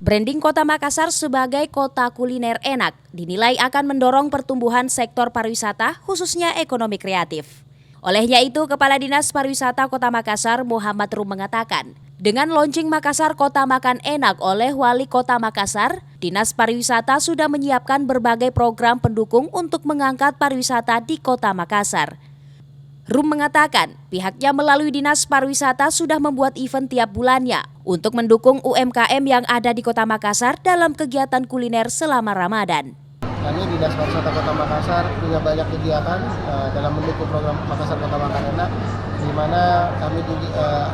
Branding Kota Makassar sebagai kota kuliner enak dinilai akan mendorong pertumbuhan sektor pariwisata khususnya ekonomi kreatif. Olehnya itu, Kepala Dinas Pariwisata Kota Makassar Muhammad Rum mengatakan, dengan launching Makassar Kota Makan Enak oleh Wali Kota Makassar, Dinas Pariwisata sudah menyiapkan berbagai program pendukung untuk mengangkat pariwisata di Kota Makassar. Rum mengatakan pihaknya melalui Dinas Pariwisata sudah membuat event tiap bulannya untuk mendukung UMKM yang ada di Kota Makassar dalam kegiatan kuliner selama Ramadan. Kami Dinas Pariwisata Kota Makassar punya banyak kegiatan dalam mendukung program Makassar Kota Makan Enak, di mana kami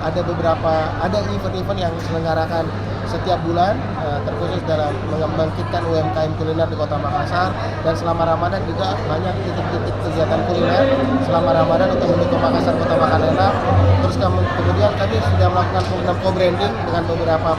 ada event-event yang diselenggarakan setiap bulan, terkhusus dalam membangkitkan UMKM kuliner di Kota Makassar, dan selama Ramadan juga banyak titik-titik kegiatan kuliner selama Ramadan untuk mendukung Makassar Kota Makan Enak. Terus kemudian kami sudah melakukan program co-branding dengan beberapa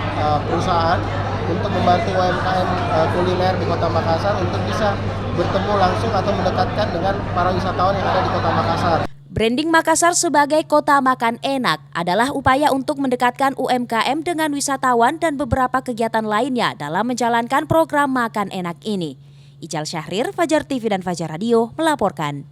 perusahaan untuk membantu UMKM kuliner di Kota Makassar untuk bisa bertemu langsung atau mendekatkan dengan para wisatawan yang ada di Kota Makassar. Branding Makassar sebagai kota makan enak adalah upaya untuk mendekatkan UMKM dengan wisatawan dan beberapa kegiatan lainnya dalam menjalankan program makan enak ini. Ical Syahrir, Fajar TV dan Fajar Radio melaporkan.